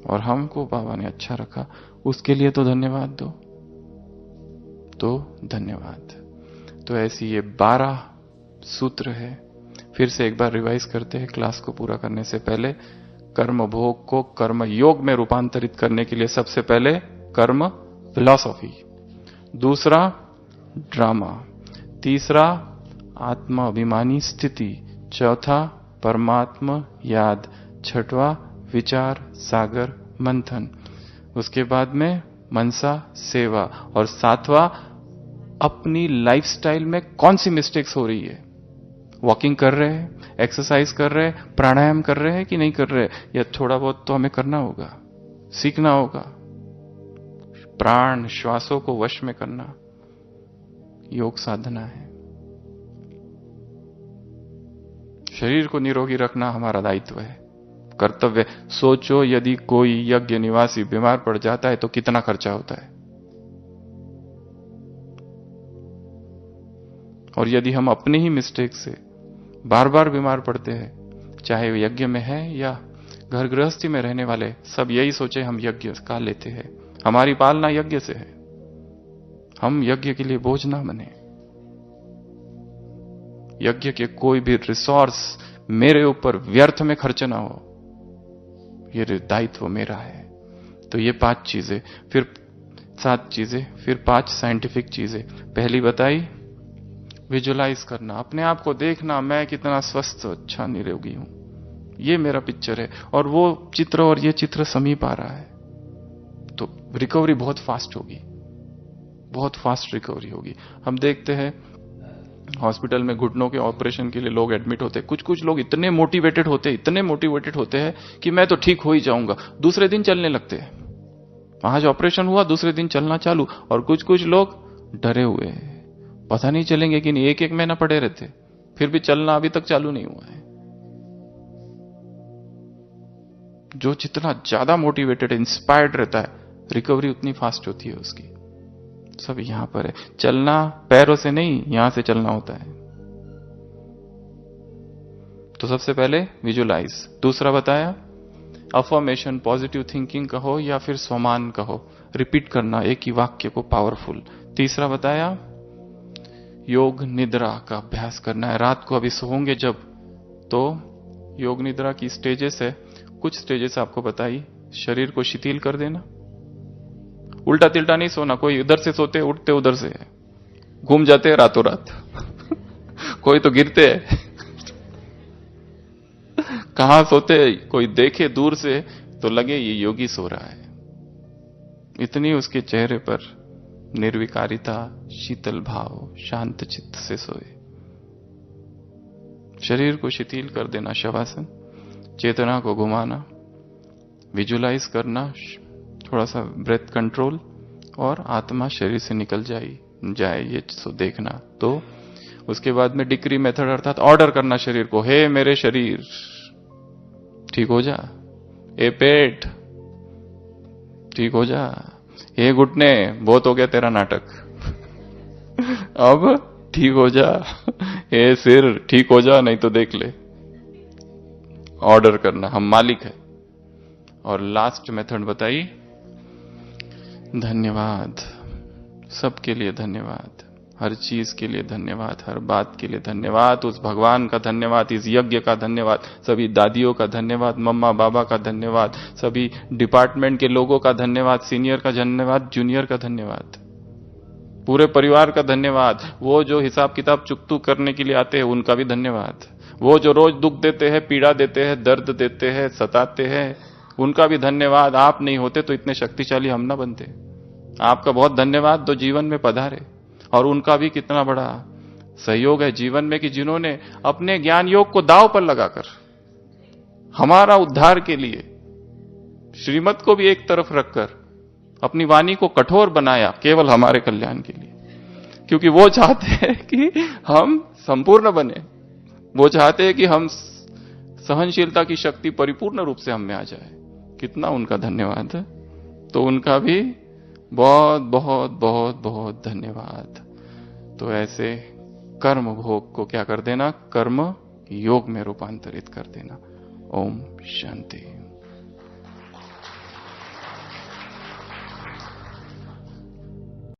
और हमको बाबा ने अच्छा रखा, उसके लिए तो धन्यवाद दो। तो धन्यवाद। तो ऐसी ये 12 सूत्र है। फिर से एक बार रिवाइज करते हैं क्लास को पूरा करने से पहले। कर्म भोग को कर्म योग में रूपांतरित करने के लिए सबसे पहले कर्म फिलॉसफी, दूसरा ड्रामा, तीसरा आत्मा अभिमानी स्थिति, चौथा परमात्मा याद, छठवां विचार सागर मंथन, उसके बाद में मनसा सेवा, और सातवां अपनी लाइफस्टाइल में कौन सी मिस्टेक्स हो रही है। वॉकिंग कर रहे हैं, एक्सरसाइज कर रहे हैं, प्राणायाम कर रहे हैं कि नहीं कर रहे, या थोड़ा बहुत तो हमें करना होगा, सीखना होगा। प्राण श्वासों को वश में करना योग साधना है। शरीर को निरोगी रखना हमारा दायित्व है, कर्तव्य। सोचो यदि कोई यज्ञ निवासी बीमार पड़ जाता है तो कितना खर्चा होता है, और यदि हम अपनी ही मिस्टेक से बार बार बीमार पड़ते हैं, चाहे वो यज्ञ में है या घर गृहस्थी में रहने वाले, सब यही सोचे हम यज्ञ का लेते हैं, हमारी पालना यज्ञ से है, हम यज्ञ के लिए बोझ ना बने। यज्ञ के कोई भी रिसोर्स मेरे ऊपर व्यर्थ में खर्च ना हो, ये दायित्व मेरा है। तो ये 5 चीजें, फिर 7 चीजें, फिर 5 साइंटिफिक चीजें। पहली बताई विजुलाइज करना, अपने आप को देखना, मैं कितना स्वस्थ अच्छा निरोगी हूं, ये मेरा पिक्चर है, और वो चित्र और ये चित्र समीप आ रहा है, तो रिकवरी बहुत फास्ट होगी, बहुत फास्ट रिकवरी होगी। हम देखते हैं हॉस्पिटल में घुटनों के ऑपरेशन के लिए लोग एडमिट होते हैं, कुछ कुछ लोग इतने मोटिवेटेड होते हैं कि मैं तो ठीक हो ही जाऊंगा, दूसरे दिन चलने लगते हैं। आज ऑपरेशन हुआ, दूसरे दिन चलना चालू। और कुछ कुछ लोग डरे हुए हैं, पता नहीं चलेंगे कि नहीं, 1-1 महीना पड़े रहते, फिर भी चलना अभी तक चालू नहीं हुआ है। जो जितना ज्यादा मोटिवेटेड, इंस्पायर्ड रहता है, रिकवरी उतनी फास्ट होती है उसकी। सब यहां पर है, चलना पैरों से नहीं, यहां से चलना होता है। तो सबसे पहले विजुलाइज, दूसरा बताया अफर्मेशन, पॉजिटिव थिंकिंग कहो या फिर स्वमान कहो, रिपीट करना एक ही वाक्य को पावरफुल। तीसरा बताया योग निद्रा का अभ्यास करना है, रात को अभी सोओगे जब, तो योग निद्रा की स्टेजेस है, कुछ स्टेजेस आपको बताई। शरीर को शिथिल कर देना, उल्टा तिल्टा नहीं सोना, कोई इधर से सोते उठते उधर से, घूम जाते हैं रातों रात कोई तो गिरते हैं कहां सोते, कोई देखे दूर से तो लगे ये योगी सो रहा है, इतनी उसके चेहरे पर निर्विकारिता, शीतल भाव, शांत चित्त से सोए। शरीर को शिथिल कर देना, शवासन, चेतना को घुमाना, विजुलाइज करना, थोड़ा सा ब्रेथ कंट्रोल, और आत्मा शरीर से निकल जाए ये देखना। तो उसके बाद में डिक्री मेथड अर्थात ऑर्डर करना शरीर को, हे मेरे शरीर ठीक हो जा, ए पेट ठीक हो जा, हे घुटने बहुत हो गया तेरा नाटक अब ठीक हो जा, हे सिर ठीक हो जा नहीं तो देख ले। ऑर्डर करना, हम मालिक है। और लास्ट मेथड बताई, धन्यवाद, सबके लिए धन्यवाद, हर चीज के लिए धन्यवाद, हर बात के लिए धन्यवाद, उस भगवान का धन्यवाद, इस यज्ञ का धन्यवाद, सभी दादियों का धन्यवाद, मम्मा बाबा का धन्यवाद, सभी डिपार्टमेंट के लोगों का धन्यवाद, सीनियर का धन्यवाद, जूनियर का धन्यवाद, पूरे परिवार का धन्यवाद, वो जो हिसाब किताब चुकतू करने के लिए आते हैं उनका भी धन्यवाद, वो जो रोज दुख देते हैं, पीड़ा देते हैं, दर्द देते हैं, सताते हैं, उनका भी धन्यवाद। आप नहीं होते तो इतने शक्तिशाली हम ना बनते। आपका बहुत धन्यवाद जो जीवन में पधारे। और उनका भी कितना बड़ा सहयोग है जीवन में कि जिन्होंने अपने ज्ञान योग को दांव पर लगाकर हमारा उद्धार के लिए श्रीमत को भी एक तरफ रखकर अपनी वाणी को कठोर बनाया केवल हमारे कल्याण के लिए, क्योंकि वो चाहते हैं कि हम संपूर्ण बने, वो चाहते हैं कि हम सहनशीलता की शक्ति परिपूर्ण रूप से हम में आ जाए। कितना उनका धन्यवाद है। तो उनका भी बहुत बहुत बहुत बहुत धन्यवाद। तो ऐसे कर्म भोग को क्या कर देना, कर्म योग में रूपांतरित कर देना। ओम शांति।